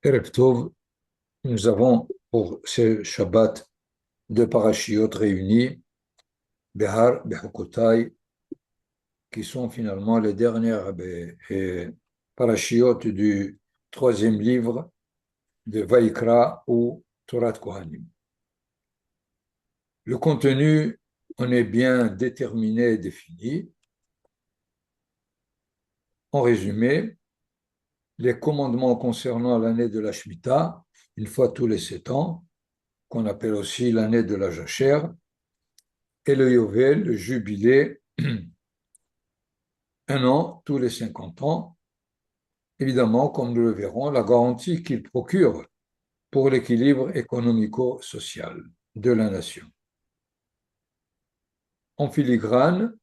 Erev Tov, nous avons pour ce Shabbat deux parachiotes réunis, Behar, Bechukotai, qui sont finalement les dernières parachiotes du troisième livre de Vaikra ou Torah Kohanim. Le contenu en est bien déterminé et défini. En résumé, les commandements concernant l'année de la Shemitah, une fois tous les 7 ans, qu'on appelle aussi l'année de la Jachère, et le Yovel, le jubilé, un an tous les 50 ans. Évidemment, comme nous le verrons, la garantie qu'il procure pour l'équilibre économico-social de la nation. En filigrane,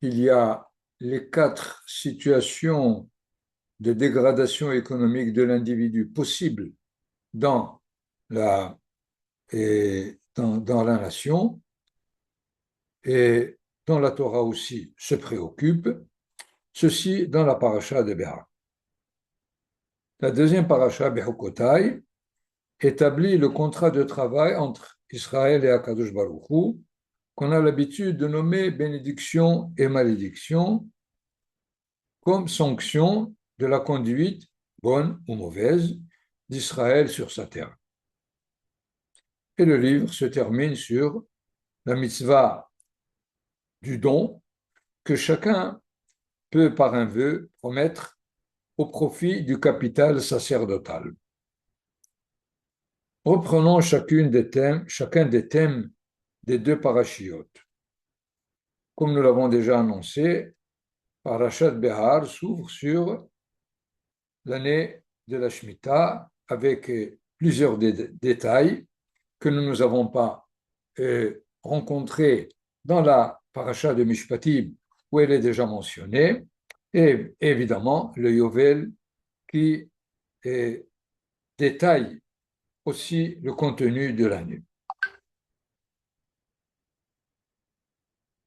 il y a les 4 situations de dégradation économique de l'individu possibles dans la, dans la nation et dont la Torah aussi se préoccupe, ceci dans la paracha de Béha. La deuxième paracha, Bechukotai, établit le contrat de travail entre Israël et Akadosh Baruch Hu, qu'on a l'habitude de nommer bénédiction et malédiction, comme sanction de la conduite, bonne ou mauvaise, d'Israël sur sa terre. Et le livre se termine sur la mitzvah du don que chacun peut, par un vœu, promettre au profit du capital sacerdotal. Reprenons chacun des thèmes des deux parachiotes. Comme nous l'avons déjà annoncé, Parashat Behar s'ouvre sur l'année de la Shemitah avec plusieurs détails que nous n'avons pas rencontrés dans la Parashat de Mishpatim où elle est déjà mentionnée, et évidemment le Yovel qui détaille aussi le contenu de l'année.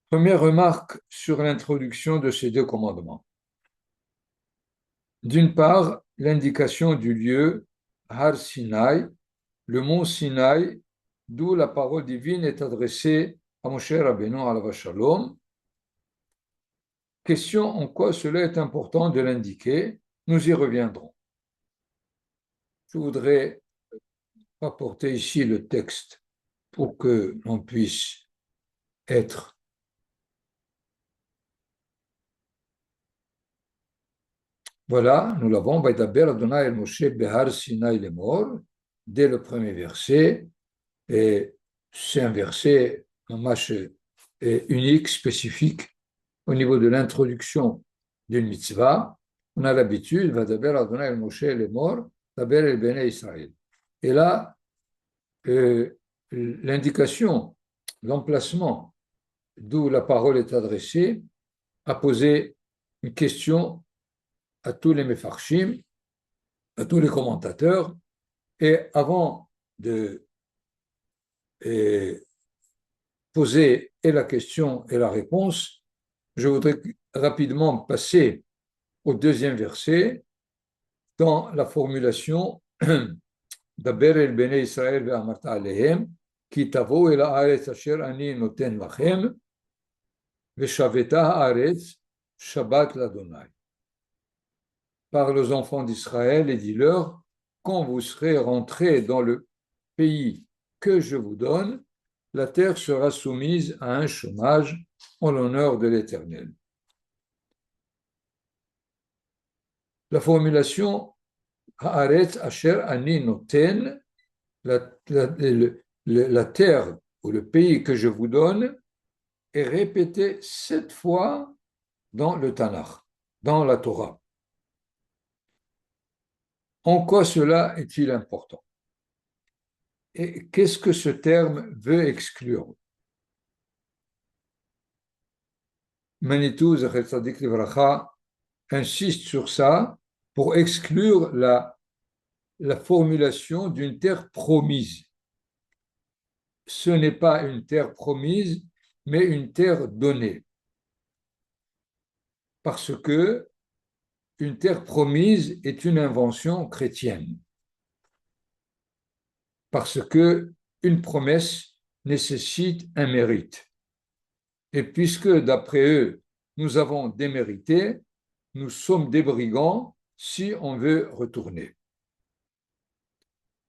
Première remarque sur l'introduction de ces deux commandements. D'une part, l'indication du lieu, Har Sinai, le mont Sinaï, d'où la parole divine est adressée à Moshe Rabbeinu alav shalom. Question en quoi cela est important de l'indiquer, nous y reviendrons. Je voudrais apporter ici le texte pour que l'on puisse être. Voilà, nous l'avons. Vaidaber Adonai el Moshe behar Sinai lemor, dès le premier verset. Et c'est un verset unique, spécifique au niveau de l'introduction d'une mitzvah. On a l'habitude, Vaidaber Adonai el Moshe lemor, daber el bnei Israël. Et là, l'indication, l'emplacement d'où la parole est adressée a posé une question à tous les mefarshim, à tous les commentateurs, et avant de poser et la question et la réponse, je voudrais rapidement passer au deuxième verset dans la formulation Daber el bnei Israël ve'amarta alehem ki tavo el haaretz asher ani noten lachem ve'shaveta haaretz shabbat l'Adonai. Parle aux enfants d'Israël et dis-leur, quand vous serez rentrés dans le pays que je vous donne, la terre sera soumise à un chômage en l'honneur de l'Éternel. La formulation Haaretz Asher Ani Noten, la terre ou le pays que je vous donne, est répétée 7 fois dans le Tanakh, dans la Torah. En quoi cela est-il important? Et qu'est-ce que ce terme veut exclure? Manitou Zecher Tzadik Livracha insiste sur ça pour exclure la formulation d'une terre promise. Ce n'est pas une terre promise, mais une terre donnée. parce que une terre promise est une invention chrétienne, parce que une promesse nécessite un mérite. Et puisque, d'après eux, nous avons démérité, nous sommes des brigands si on veut retourner.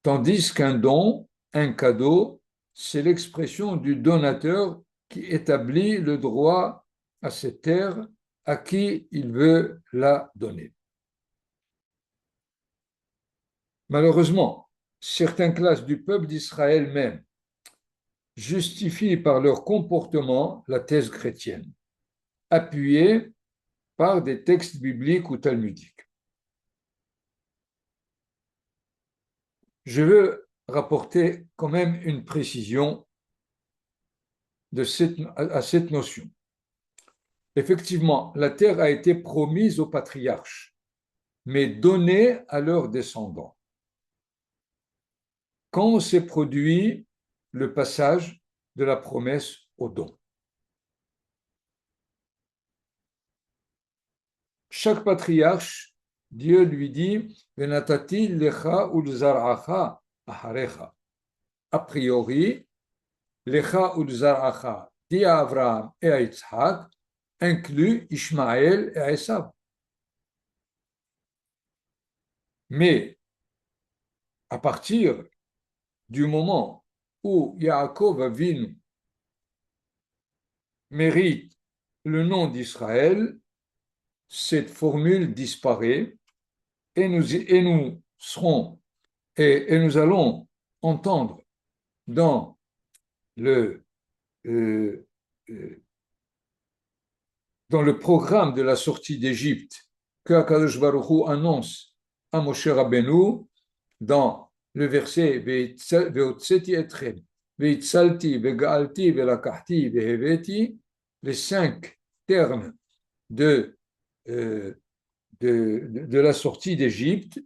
Tandis qu'un don, un cadeau, c'est l'expression du donateur qui établit le droit à cette terre à qui il veut la donner. Malheureusement, certaines classes du peuple d'Israël même justifient par leur comportement la thèse chrétienne, appuyée par des textes bibliques ou talmudiques. Je veux rapporter quand même une précision à cette notion. Effectivement, la terre a été promise aux patriarches, mais donnée à leurs descendants. Quand s'est produit le passage de la promesse au don? Chaque patriarche, Dieu lui dit Venatati lecha ulzaracha aharecha. A priori, lecha ulzaracha dit à Abraham et à Yitzhak inclut Ishmaël et Esav. Mais à partir du moment où Yaakov Avinu mérite le nom d'Israël, cette formule disparaît et nous serons et nous allons entendre dans le dans le programme de la sortie d'Égypte que Akadosh Baruch Hu annonce à Moshe Rabbeinu dans le verset Ve'otseti etchem ve'itzalti ve'ga'alti ve'lakahti ve'heveti, les 5 termes de la sortie d'Égypte.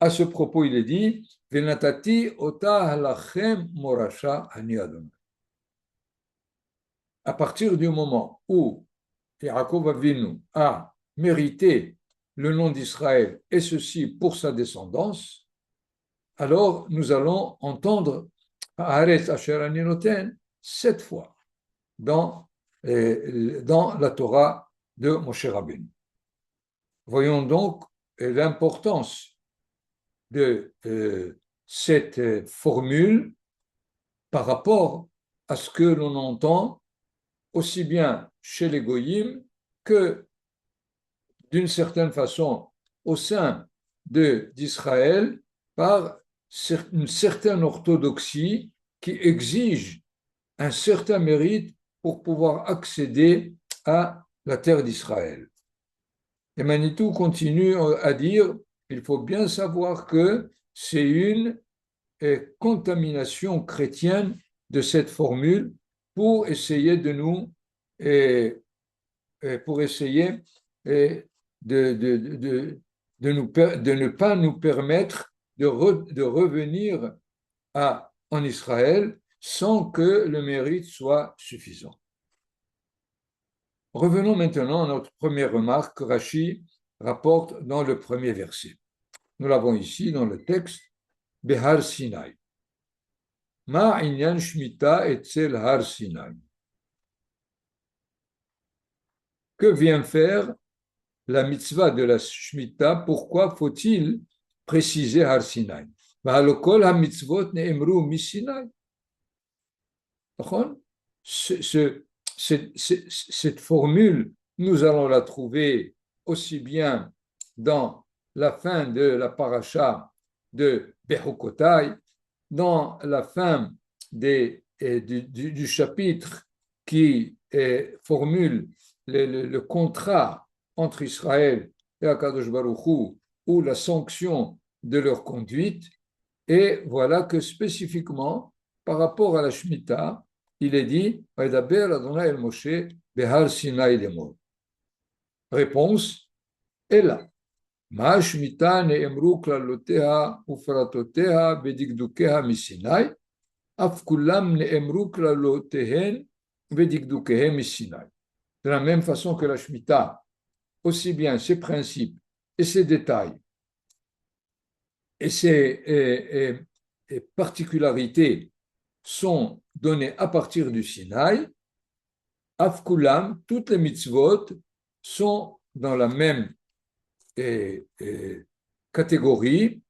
À ce propos, il est dit Venatati ota halachem morasha ani Adonai. À partir du moment où Yaakov Avinu a mérité le nom d'Israël, et ceci pour sa descendance, alors nous allons entendre Haaretz Asher Ani Noten 7 fois dans la Torah de Moshe Rabbeinu. Voyons donc l'importance de cette formule par rapport à ce que l'on entend aussi bien chez les Goyim que, d'une certaine façon, au sein d'Israël, par une certaine orthodoxie qui exige un certain mérite pour pouvoir accéder à la terre d'Israël. Et Manitou continue à dire il faut bien savoir que c'est une contamination chrétienne de cette formule pour essayer de nous pour essayer de ne pas nous permettre de revenir en Israël sans que le mérite soit suffisant. Revenons maintenant à notre première remarque que Rashi rapporte dans le premier verset. Nous l'avons ici dans le texte Behar Sinai. Ma inyan shmita etzel har Sinai. Que vient faire la mitzvah de la Shemitah? Pourquoi faut-il préciser Har Sinai? Kol ha-mitzvot ne'emru mi-Sinai. Cette formule, nous allons la trouver aussi bien dans la fin de la paracha de Bechukotai, dans la fin du chapitre qui formule le contrat entre Israël et Akadosh Baruch Hu, ou la sanction de leur conduite. Et voilà que spécifiquement, par rapport à la Shemitah, il est dit Vaidaber Adonai el Moshe behar Sinai lemor. Réponse est là. Ma Shemitah ne'emru klaloteha ufratoteha vedigdukeha misinai, af kulam ne'emru klalotehen vedigdukehem misinai. De la même façon que la Shemitah aussi bien ses principes et ses détails et ses et particularités sont donnés à partir du Sinaï, Afkulam, toutes les mitzvot sont dans la même catégorie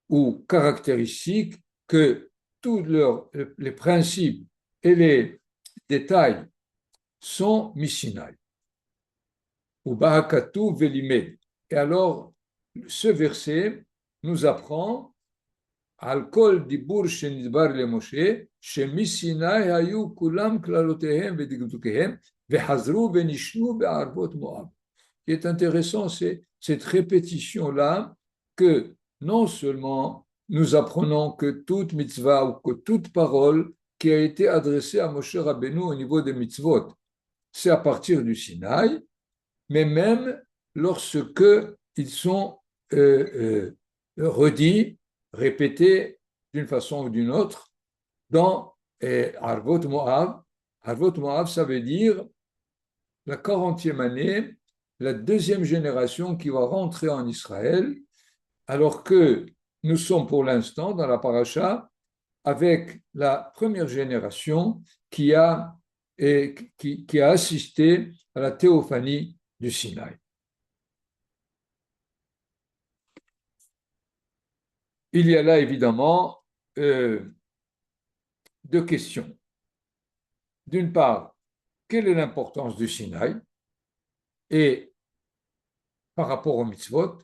ou caractéristique que tous les principes et les détails sont Mishinai. Ou Bahakatu Velimed. Et alors, ce verset nous apprend Al-Kol Dibur Shenidbar le Moshe, Shemishinai Hayu Kulam Klalotehem Vedigdukehem, Vehazru Venishnu Be'arvot Moab. Ce qui est intéressant, c'est cette répétition-là que non seulement nous apprenons que toute mitzvah ou que toute parole qui a été adressée à Moshe Rabbeinu au niveau des mitzvot, c'est à partir du Sinaï, mais même lorsque ils sont redits, répétés d'une façon ou d'une autre dans Arvot Moab. Arvot Moab, ça veut dire la 40e année, la deuxième génération qui va rentrer en Israël, alors que nous sommes pour l'instant dans la paracha avec la première génération qui a assisté à la théophanie du Sinaï. Il y a là évidemment deux questions. D'une part, quelle est l'importance du Sinaï et par rapport aux mitzvot?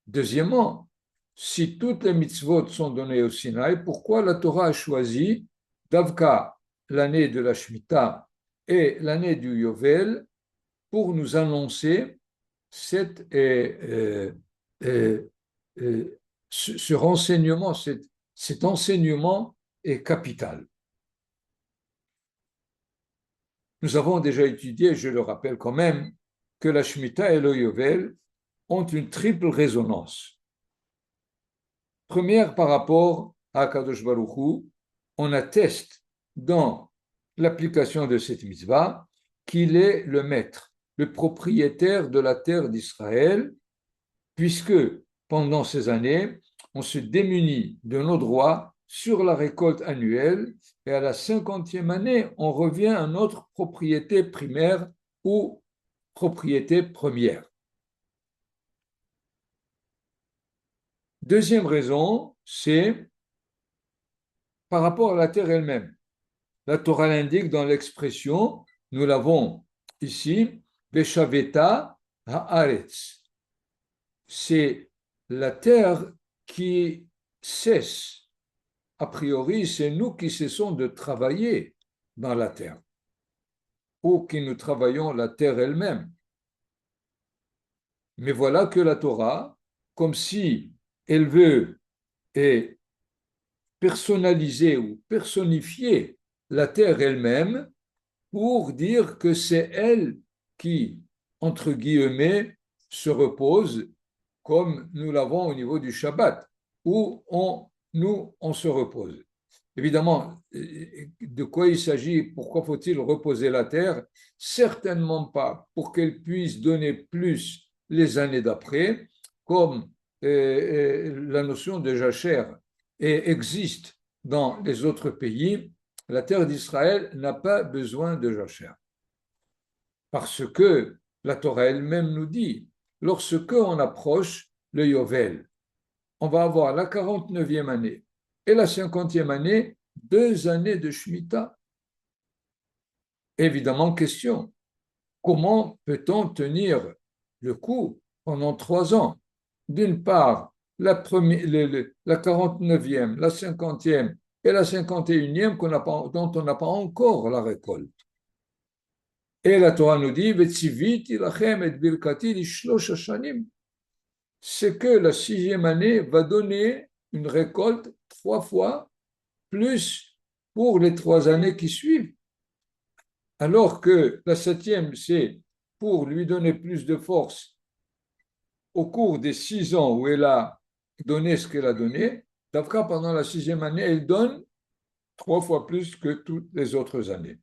Deuxièmement, si toutes les mitzvot sont données au Sinaï, pourquoi la Torah a choisi Davka, l'année de la Shemitah et l'année du Yovel, pour nous annoncer ce renseignement, cet enseignement est capital. Nous avons déjà étudié, je le rappelle quand même, que la Shemitah et le Yovel ont une triple résonance. Première, par rapport à Kadosh Baruch Hu, on atteste dans l'application de cette mitzvah qu'il est le maître, le propriétaire de la terre d'Israël, puisque pendant ces années, on se démunit de nos droits sur la récolte annuelle et à la 50e année, on revient à notre propriété primaire ou propriété première. Deuxième raison, c'est par rapport à la terre elle-même. La Torah l'indique dans l'expression, nous l'avons ici, Beshaveta haaretz. C'est la terre qui cesse. A priori, c'est nous qui cessons de travailler dans la terre, ou qui nous travaillons la terre elle-même. Mais voilà que la Torah, comme si elle veut personnaliser ou personnifier la terre elle-même pour dire que c'est elle qui, entre guillemets, se repose comme nous l'avons au niveau du Shabbat, où on se repose. Évidemment, de quoi il s'agit? Pourquoi faut-il reposer la terre? Certainement pas pour qu'elle puisse donner plus les années d'après, comme la notion de jachère existe dans les autres pays. La terre d'Israël n'a pas besoin de jachère. Parce que la Torah elle-même nous dit, lorsque on approche le Yovel, on va avoir la 49e année et la 50e année, 2 années de Shemitah. Évidemment, question, comment peut-on tenir le coup pendant 3 ans? D'une part, la 49e, la 50e et la 51e dont on n'a pas encore la récolte. Et la Torah nous dit, c'est que la 6e année va donner une récolte 3 fois plus pour les 3 années qui suivent. Alors que la 7e, c'est pour lui donner plus de force au cours des 6 ans où elle a donné ce qu'elle a donné. D'après, pendant la 6e année, elle donne 3 fois plus que toutes les autres années.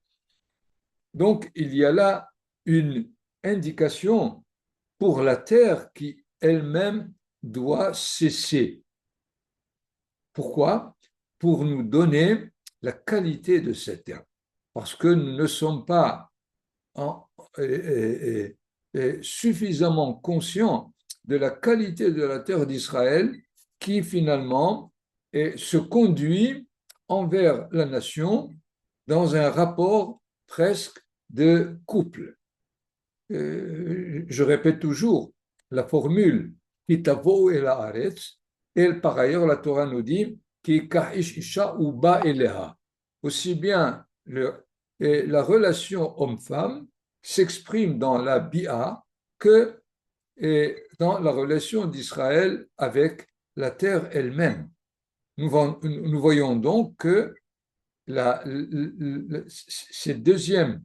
Donc, il y a là une indication pour la terre qui elle-même doit cesser. Pourquoi? Pour nous donner la qualité de cette terre. Parce que nous ne sommes pas en, suffisamment conscients de la qualité de la terre d'Israël qui finalement se conduit envers la nation dans un rapport presque de couple. Je répète toujours la formule Kitavo el haaretz, et par ailleurs la Torah nous dit Ki ka'ish isha uba eleha. Aussi bien la relation homme-femme s'exprime dans la Bia que dans la relation d'Israël avec la terre elle-même. Nous voyons donc que cette deuxième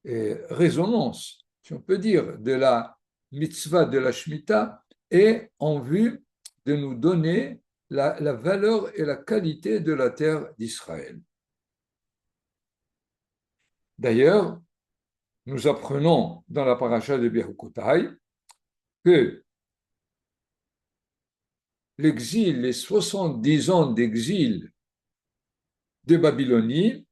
résonance, si on peut dire, de la mitzvah de la Shemitah est en vue de nous donner la valeur et la qualité de la terre d'Israël. D'ailleurs, nous apprenons dans la paracha de Bechukotai que l'exil, les 70 ans d'exil de Babylonie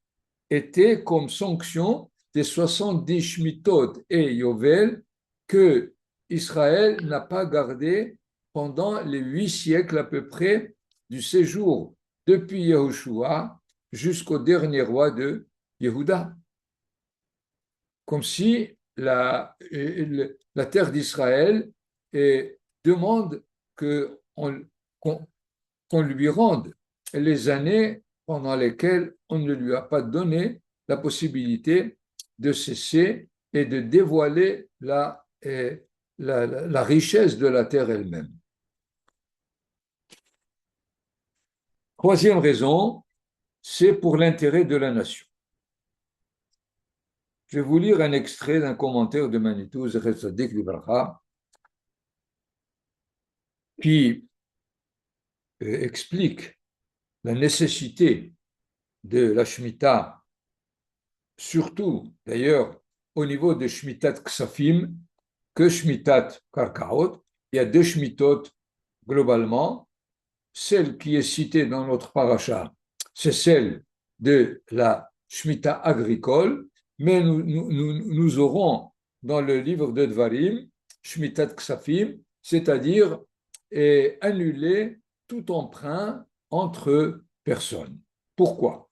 étaient comme sanction des 70 Shmitot et Yovel que Israël n'a pas gardé pendant les 8 siècles à peu près du séjour depuis Yehoshua jusqu'au dernier roi de Yehuda. Comme si la terre d'Israël demande qu'on lui rende les années pendant lesquelles on ne lui a pas donné la possibilité de cesser et de dévoiler la richesse de la terre elle-même. Troisième raison, c'est pour l'intérêt de la nation. Je vais vous lire un extrait d'un commentaire de Manitou, Zecher Tzadik Libracha, qui explique la nécessité de la Shemitah, surtout d'ailleurs au niveau de Shmitat Ksafim, que Shmitat Karkaot. Il y a deux Shmitot globalement. Celle qui est citée dans notre paracha, c'est celle de la Shemitah agricole, mais nous aurons dans le livre de Dvarim, Shmitat Ksafim, c'est-à-dire annuler tout emprunt entre personnes. Pourquoi?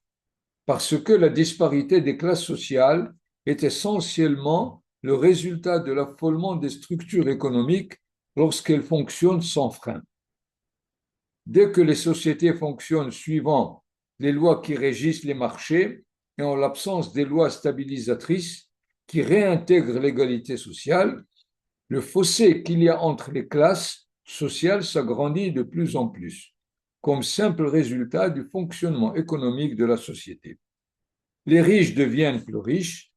Parce que la disparité des classes sociales est essentiellement le résultat de l'affolement des structures économiques lorsqu'elles fonctionnent sans frein. Dès que les sociétés fonctionnent suivant les lois qui régissent les marchés et en l'absence des lois stabilisatrices qui réintègrent l'égalité sociale, le fossé qu'il y a entre les classes sociales s'agrandit de plus en plus, comme simple résultat du fonctionnement économique de la société. Les riches deviennent plus riches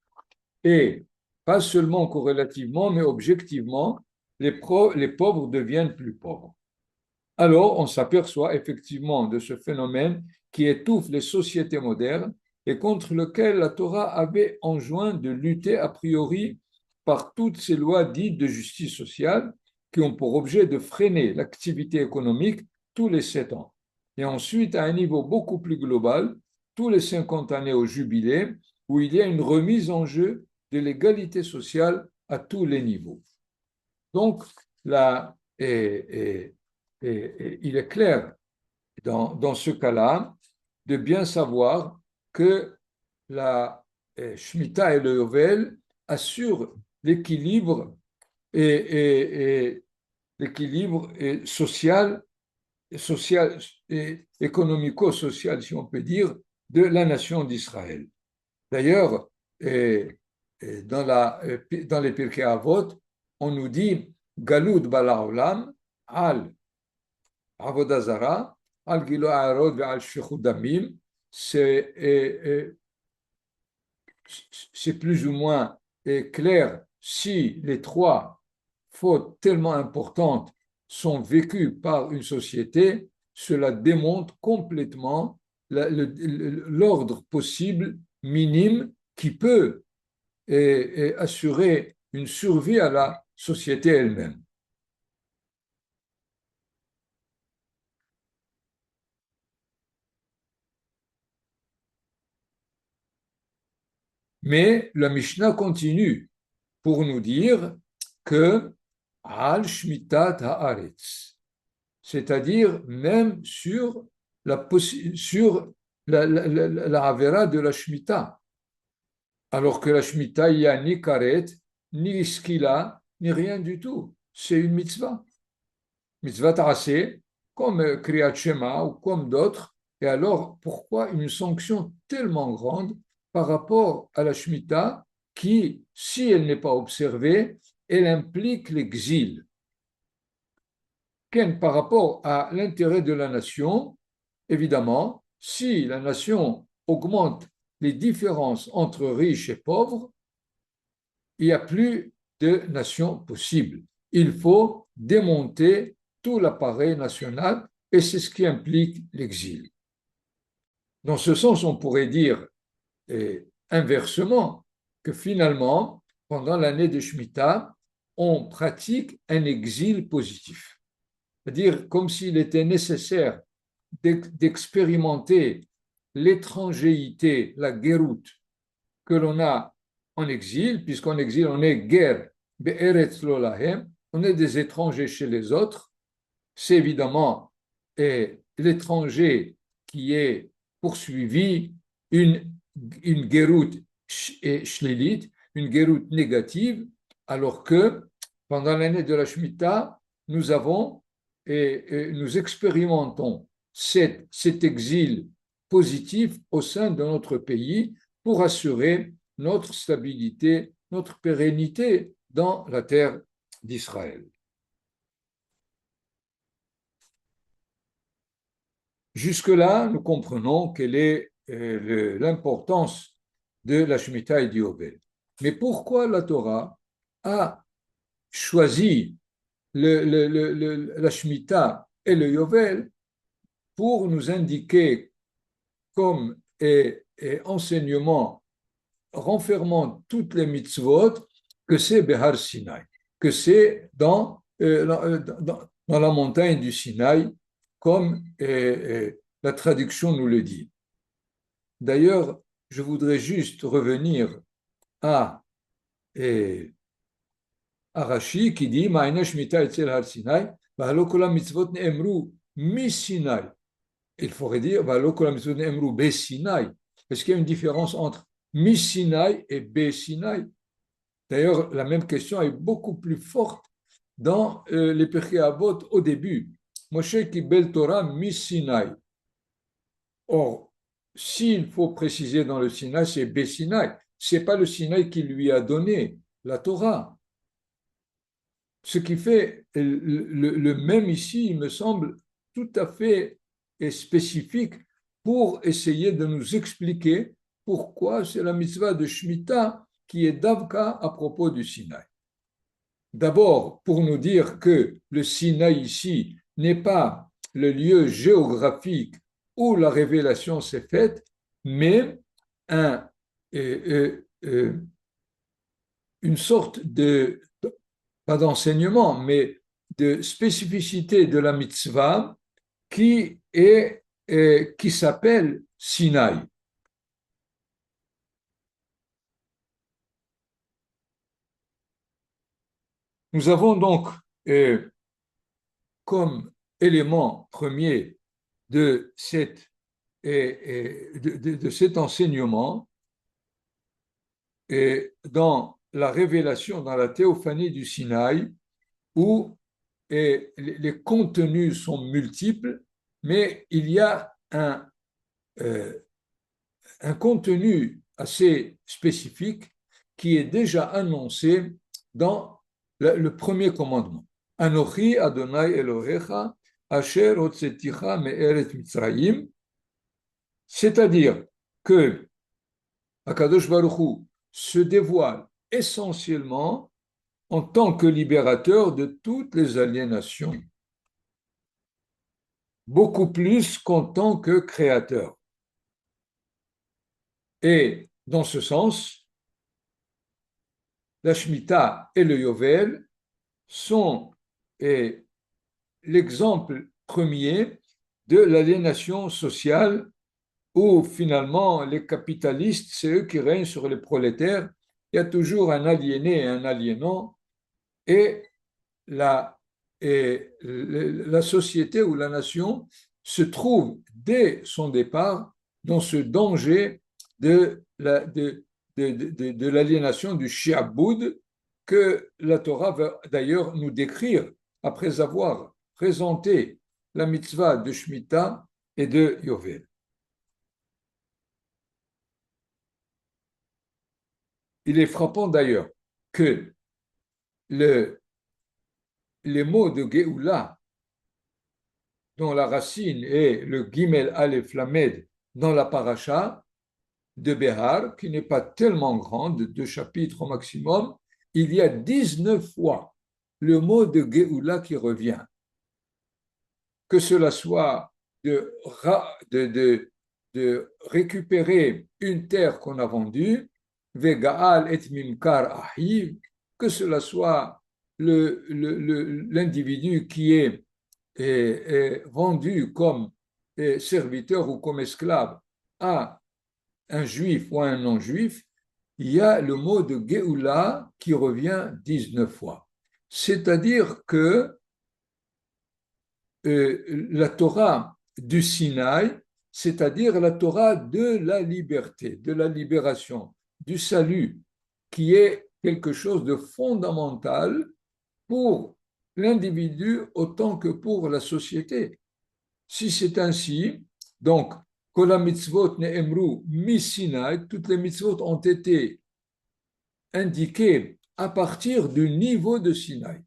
et, pas seulement corrélativement, mais objectivement, les pauvres deviennent plus pauvres. Alors, on s'aperçoit effectivement de ce phénomène qui étouffe les sociétés modernes et contre lequel la Torah avait enjoint de lutter a priori par toutes ces lois dites de justice sociale qui ont pour objet de freiner l'activité économique tous les 7 ans. Et ensuite, à un niveau beaucoup plus global, tous les 50 années au jubilé, où il y a une remise en jeu de l'égalité sociale à tous les niveaux. Donc, là, il est clair dans ce cas-là de bien savoir que la Shemitah et le Yovel assurent l'équilibre l'équilibre social et économico-social, si on peut dire, de la nation d'Israël. D'ailleurs, dans les Pirkei Avot, on nous dit Galoud balaolam al avodah zara al gilo ha'arot ve'al shfichut damim. C'est plus ou moins clair si les trois fautes tellement importantes sont vécues par une société, cela démontre complètement l'ordre possible minime qui peut assurer une survie à la société elle-même. Mais la Mishnah continue pour nous dire que al shmitat haaretz, c'est-à-dire même sur la avera de la shmita, alors que la shmita, il n'y a ni karet, ni skila, ni rien du tout. C'est une mitzvah. Mitzvah ta'aseh, comme Kriyat Shema ou comme d'autres. Et alors, pourquoi une sanction tellement grande par rapport à la Shemitah qui, si elle n'est pas observée, elle implique l'exil? Par rapport à l'intérêt de la nation, évidemment, si la nation augmente les différences entre riches et pauvres, il n'y a plus de nation possible. Il faut démonter tout l'appareil national et c'est ce qui implique l'exil. Dans ce sens, on pourrait dire inversement que finalement, pendant l'année de Shemitah, on pratique un exil positif. C'est-à-dire comme s'il était nécessaire d'expérimenter l'étrangéité, la guéroute que l'on a en exil, puisqu'en exil on est guerre, on est des étrangers chez les autres. C'est évidemment l'étranger qui est poursuivi, une, une guéroute shlélite, une guéroute négative, alors que pendant l'année de la Shemitah, nous avons et nous expérimentons cet exil positif au sein de notre pays pour assurer notre stabilité, notre pérennité dans la terre d'Israël. Jusque-là, nous comprenons quelle est l'importance de la Shemitah et du Yovel. Mais pourquoi la Torah a choisi la Shemitah et le Yovel pour nous indiquer comme enseignement renfermant toutes les mitzvot que c'est Behar Sinai, que c'est dans la montagne du Sinaï, comme la traduction nous le dit. D'ailleurs, je voudrais juste revenir à, à Rashi qui dit Ma'ina Shmita etzel har Sinai, v'halo kol mitzvot ne'emru mi Sinai. Il faudrait dire v'halo kol mitzvot ne'emru be Sinai. Est-ce qu'il y a une différence entre mi Sinai et be Sinai? D'ailleurs, la même question est beaucoup plus forte dans les Pirkei Avot au début. Moshe Kibel Torah mi Sinai. Or, s'il faut préciser dans le Sinaï, c'est be Sinai. Ce n'est pas le Sinaï qui lui a donné la Torah. Ce qui fait le même ici, il me semble tout à fait spécifique pour essayer de nous expliquer pourquoi c'est la mitzvah de Shemitah qui est d'Avka à propos du Sinaï. D'abord, pour nous dire que le Sinaï ici n'est pas le lieu géographique où la révélation s'est faite, mais une sorte de, pas d'enseignement, mais de spécificité de la mitzvah qui s'appelle Sinaï. Nous avons donc comme élément premier de cet enseignement dans la révélation, dans la théophanie du Sinaï, où les contenus sont multiples, mais il y a un contenu assez spécifique qui est déjà annoncé dans le premier commandement. Anochi Adonai Elohecha Asher Hotzeticha Me'eret Mitzrayim, c'est-à-dire que Akadosh Baruch Hu se dévoile essentiellement en tant que libérateur de toutes les aliénations, beaucoup plus qu'en tant que créateur. Et dans ce sens, la Shemitah et le Yovel sont l'exemple premier de l'aliénation sociale où finalement les capitalistes, c'est eux qui règnent sur les prolétaires. Il y a toujours un aliéné et un aliénant et la, la société ou la nation se trouve dès son départ dans ce danger de l'aliénation du shi'aboud que la Torah va d'ailleurs nous décrire après avoir présenté la mitzvah de Shemitah et de Yovel. Il est frappant d'ailleurs que les mots de Géoula, dont la racine est le Gimel Aleph Lamed dans la paracha de Behar, qui n'est pas tellement grande, 2 chapitres au maximum, il y a 19 fois le mot de Géoula qui revient. Que cela soit de récupérer une terre qu'on a vendue, Vegaal et Mimkar Ahiv, que cela soit l'individu qui est vendu comme serviteur ou comme esclave à un juif ou à un non-juif, il y a le mot de Géoula qui revient 19 fois. C'est-à-dire que la Torah du Sinaï, c'est-à-dire la Torah de la liberté, de la libération, du salut, qui est quelque chose de fondamental pour l'individu autant que pour la société. Si c'est ainsi, donc, Kol mitzvot ne'emru mi Sinaï, toutes les mitzvot ont été indiquées à partir du niveau de Sinaï.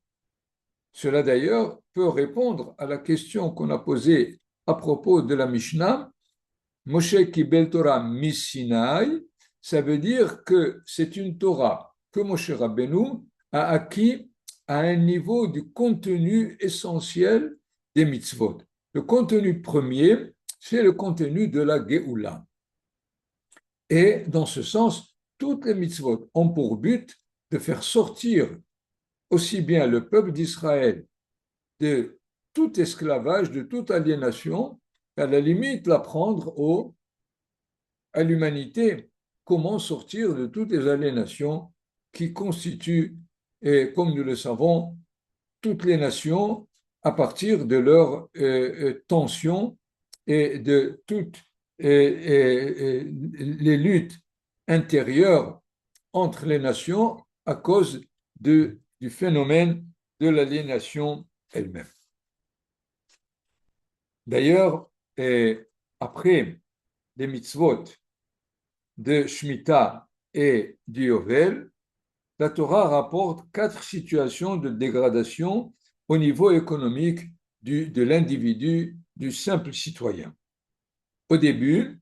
Cela d'ailleurs peut répondre à la question qu'on a posée à propos de la Mishnah. Moshe Kibel Torah mi Sinaï, ça veut dire que c'est une Torah que Moshe Rabbeinu a acquis à un niveau du contenu essentiel des mitzvot. Le contenu premier, c'est le contenu de la Géoula. Et dans ce sens, toutes les mitzvot ont pour but de faire sortir aussi bien le peuple d'Israël de tout esclavage, de toute aliénation, à la limite l'apprendre à l'humanité comment sortir de toutes les aliénations qui constituent, et comme nous le savons, toutes les nations à partir de leurs tensions et de toutes les luttes intérieures entre les nations à cause du phénomène de l'aliénation elle-même. D'ailleurs, après les mitzvot de Shemitah et du Yovel, la Torah rapporte 4 situations de dégradation au niveau économique de l'individu, du simple citoyen. Au début,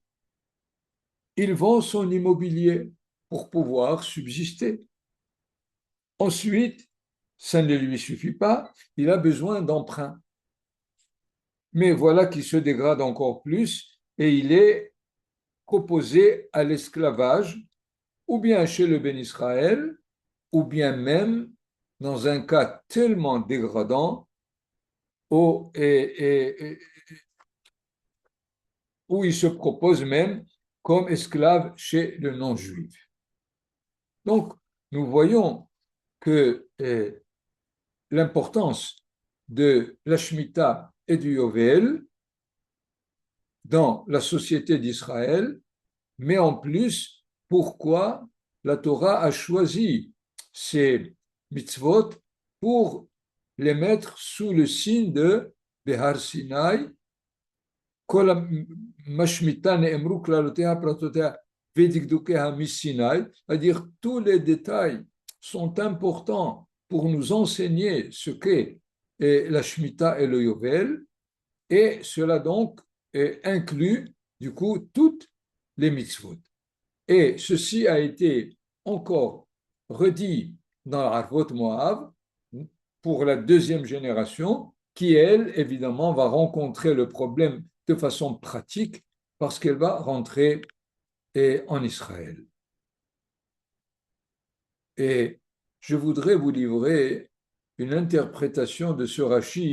il vend son immobilier pour pouvoir subsister. Ensuite, ça ne lui suffit pas, il a besoin d'emprunts. Mais voilà qu'il se dégrade encore plus et il est proposé à l'esclavage, ou bien chez le Ben Israël, ou bien même dans un cas tellement dégradant où, où il se propose même comme esclave chez le non-juif. Donc, nous voyons que l'importance de la Shemitah et du Yovel dans la société d'Israël, mais en plus, pourquoi la Torah a choisi ces mitzvot pour les mettre sous le signe de Behar Sinai, c'est-à-dire tous les détails sont importants pour nous enseigner ce qu'est la Shemitah et le Yovel, et cela donc inclut du coup toutes les mitzvot. Et ceci a été encore redit dans l'Arvot Moav pour la deuxième génération, qui, elle, évidemment, va rencontrer le problème de façon pratique parce qu'elle va rentrer en Israël. Et je voudrais vous livrer une interprétation de ce Rashi